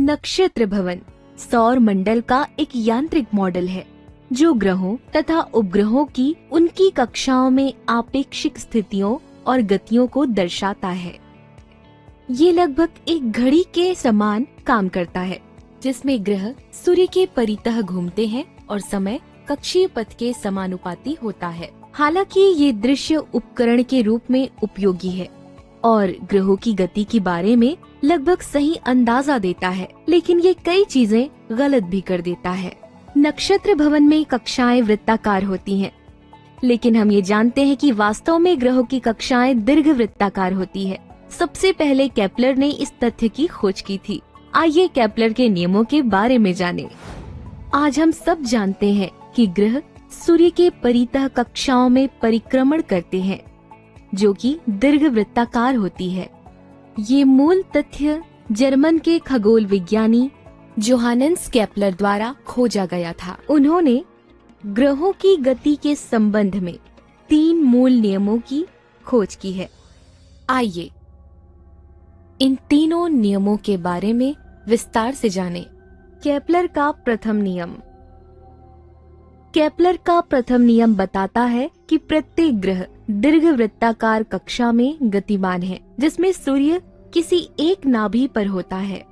नक्षत्र भवन सौर मंडल का एक यांत्रिक मॉडल है जो ग्रहों तथा उपग्रहों की उनकी कक्षाओं में आपेक्षिक स्थितियों और गतियों को दर्शाता है। ये लगभग एक घड़ी के समान काम करता है, जिसमें ग्रह सूर्य के परितः घूमते हैं और समय कक्षीय पथ के समानुपाती होता है। हालांकि ये दृश्य उपकरण के रूप में उपयोगी है और ग्रहों की गति के बारे में लगभग सही अंदाजा देता है, लेकिन ये कई चीजें गलत भी कर देता है। नक्षत्र भवन में कक्षाएं वृत्ताकार होती हैं, लेकिन हम ये जानते हैं कि वास्तव में ग्रहों की कक्षाएं दीर्घवृत्ताकार होती है। सबसे पहले केपलर ने इस तथ्य की खोज की थी। आइए केपलर के नियमों के बारे में जानें। आज हम सब जानते हैं कि ग्रह सूर्य के परितः कक्षाओं में परिक्रमण करते हैं, जो कि दीर्घवृत्ताकार होती है। ये मूल तथ्य जर्मन के खगोल विज्ञानी जोहानस केपलर द्वारा खोजा गया था। उन्होंने ग्रहों की गति के संबंध में 3 मूल नियमों की खोज की है। आइए इन तीनों नियमों के बारे में विस्तार से जानें। केपलर का प्रथम नियम। केपलर का प्रथम नियम बताता है कि प्रत्येक ग्रह दीर्घवृत्ताकार कक्षा में गतिमान है, जिसमें सूर्य किसी एक नाभि पर होता है।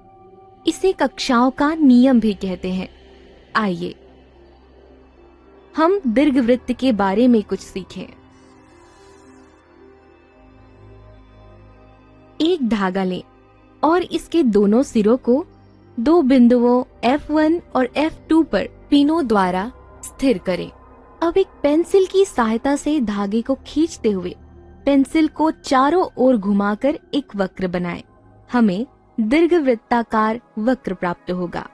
इसे कक्षाओं का नियम भी कहते हैं। आइए हम दीर्घवृत्त के बारे में कुछ सीखें। एक धागा लें और इसके दोनों सिरों को 2 बिंदुओं F1 और F2 पर पिनों द्वारा स्थिर करें। अब एक पेंसिल की सहायता से धागे को खींचते हुए पेंसिल को चारों ओर घुमाकर एक वक्र बनाएं। हमें दीर्घवृत्ताकार वक्र प्राप्त होगा।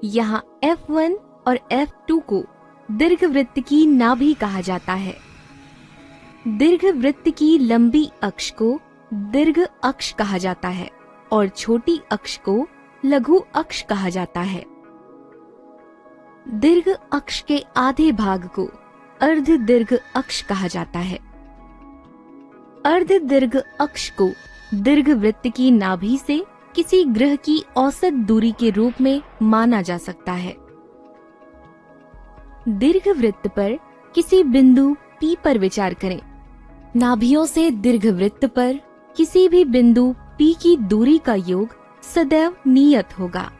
यहाँ F1 और F2 को दीर्घवृत्त की नाभि कहा जाता है। दीर्घवृत्त की लंबी अक्ष को दीर्घ अक्ष कहा जाता है और छोटी अक्ष को लघु अक्ष कहा जाता है। दीर्घ अक्ष के आधे भाग को अर्ध दीर्घ अक्ष कहा जाता है। अर्ध दीर्घ अक्ष को दीर्घवृत्त की नाभि से किसी ग्रह की औसत दूरी के रूप में माना जा सकता है। दीर्घवृत्त पर किसी बिंदु P पर विचार करें। नाभियों से दीर्घवृत्त पर किसी भी बिंदु P की दूरी का योग सदैव नियत होगा।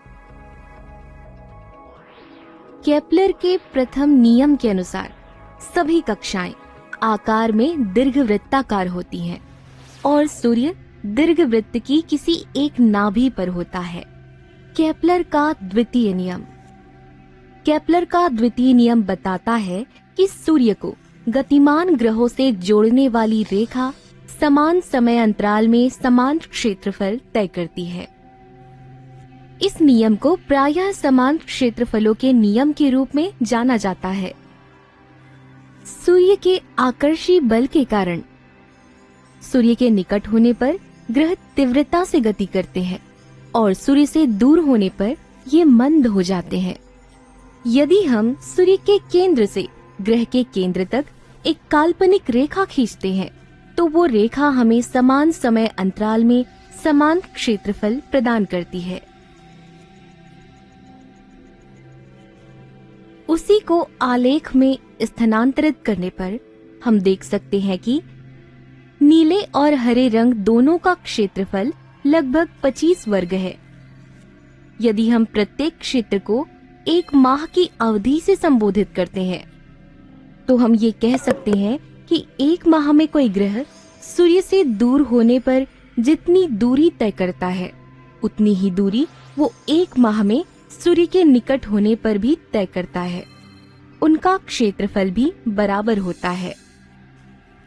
केपलर के प्रथम नियम के अनुसार सभी कक्षाएं आकार में दीर्घवृत्ताकार होती हैं और सूर्य दीर्घवृत्त की किसी एक नाभि पर होता है। केपलर का द्वितीय नियम। केपलर का द्वितीय नियम बताता है कि सूर्य को गतिमान ग्रहों से जोड़ने वाली रेखा समान समय अंतराल में समान क्षेत्रफल तय करती है। इस नियम को प्रायः समान क्षेत्रफलों के नियम के रूप में जाना जाता है। सूर्य के आकर्षी बल के कारण सूर्य के निकट होने पर ग्रह तीव्रता से गति करते हैं और सूर्य से दूर होने पर ये मंद हो जाते हैं। यदि हम सूर्य के केंद्र से ग्रह के केंद्र तक एक काल्पनिक रेखा खींचते हैं, तो वो रेखा हमें समान समय अंतराल में समान क्षेत्रफल प्रदान करती है। उसी को आलेख में स्थानांतरित करने पर हम देख सकते हैं कि नीले और हरे रंग दोनों का क्षेत्रफल लगभग 25 वर्ग है। यदि हम प्रत्येक क्षेत्र को 1 माह की अवधि से संबोधित करते हैं, तो हम ये कह सकते हैं कि 1 माह में कोई ग्रह सूर्य से दूर होने पर जितनी दूरी तय करता है, उतनी ही दूरी वो 1 माह में सूर्य के निकट होने पर भी तय करता है। उनका क्षेत्रफल भी बराबर होता है।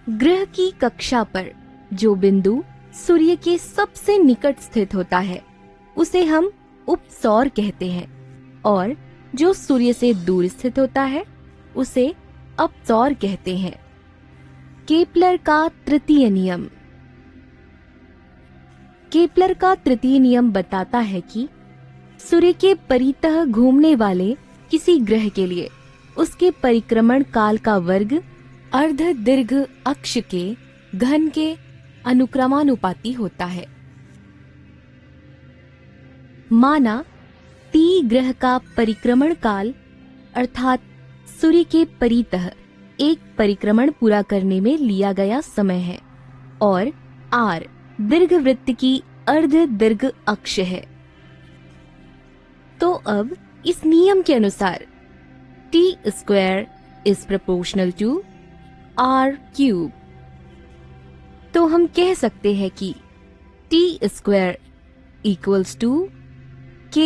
ग्रह की कक्षा पर जो बिंदु सूर्य के सबसे निकट स्थित होता है, उसे हम उपसौर कहते हैं, और जो सूर्य से दूर स्थित होता है, उसे अपसौर कहते हैं। केपलर का तृतीय नियम। केपलर का तृतीय नियम बताता है कि सूर्य के परितः घूमने वाले किसी ग्रह के लिए उसके परिक्रमण काल का वर्ग अर्ध दीर्घ अक्ष के घन के अनुक्रमानुपाती होता है। माना टी ग्रह का परिक्रमण काल अर्थात सूर्य के परितः एक परिक्रमण पूरा करने में लिया गया समय है और आर दीर्घवृत्त की अर्ध दीर्घ अक्ष है। तो अब इस नियम के अनुसार t² is proportional to r³। तो हम कह सकते हैं कि t² equals to k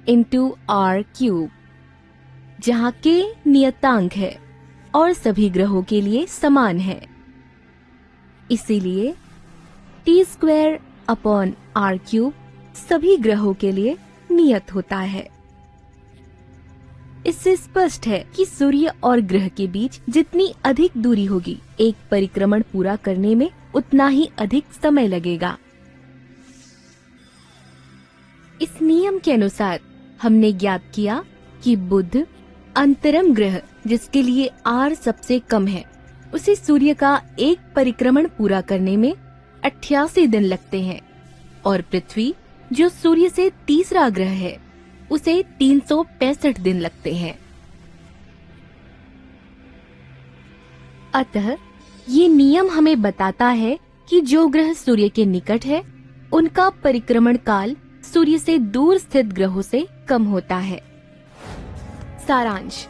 into r³, जहाँ k नियतांक है और सभी ग्रहों के लिए समान है। इसीलिए t² अपॉन r³ सभी ग्रहों के लिए नियत होता है। इससे स्पष्ट है कि सूर्य और ग्रह के बीच जितनी अधिक दूरी होगी, एक परिक्रमण पूरा करने में उतना ही अधिक समय लगेगा। इस नियम के अनुसार हमने ज्ञात किया कि बुध अंतरम ग्रह, जिसके लिए r सबसे कम है, उसे सूर्य का एक परिक्रमण पूरा करने में 88 दिन लगते हैं और पृथ्वी, जो सूर्य से तीसरा ग्रह है, उसे 365 दिन लगते हैं। अतः ये नियम हमें बताता है कि जो ग्रह सूर्य के निकट है, उनका परिक्रमण काल सूर्य से दूर स्थित ग्रहों से कम होता है। सारांश: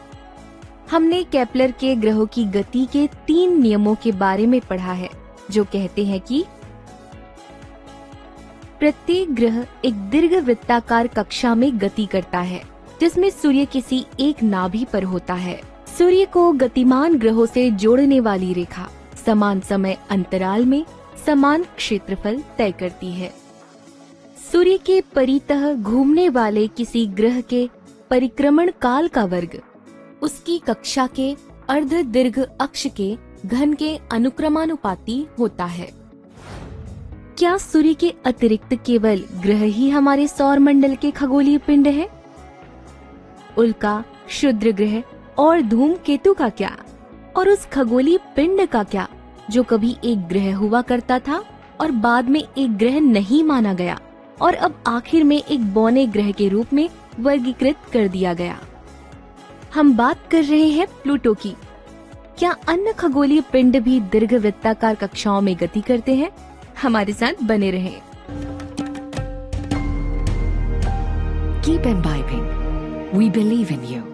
हमने केपलर के ग्रहों की गति के 3 नियमों के बारे में पढ़ा है, जो कहते हैं कि प्रत्येक ग्रह एक दीर्घवृत्ताकार कक्षा में गति करता है, जिसमें सूर्य किसी एक नाभि पर होता है। सूर्य को गतिमान ग्रहों से जोड़ने वाली रेखा समान समय अंतराल में समान क्षेत्रफल तय करती है। सूर्य के परितः घूमने वाले किसी ग्रह के परिक्रमण काल का वर्ग उसकी कक्षा के अर्ध दीर्घ अक्ष के घन के अनुक्रमानुपाती होता है। क्या सूर्य के अतिरिक्त केवल ग्रह ही हमारे सौर मंडल के खगोलीय पिंड है? उल्का, क्षुद्र ग्रह और धूमकेतु का क्या? और उस खगोलीय पिंड का क्या जो कभी एक ग्रह हुआ करता था और बाद में एक ग्रह नहीं माना गया और अब आखिर में एक बौने ग्रह के रूप में वर्गीकृत कर दिया गया? हम बात कर रहे हैं प्लूटो की। क्या अन्य खगोलीय पिंड भी दीर्घवृत्ताकार कक्षाओं में गति करते हैं? हमारे साथ बने रहें। Keep imbibing. We believe in you.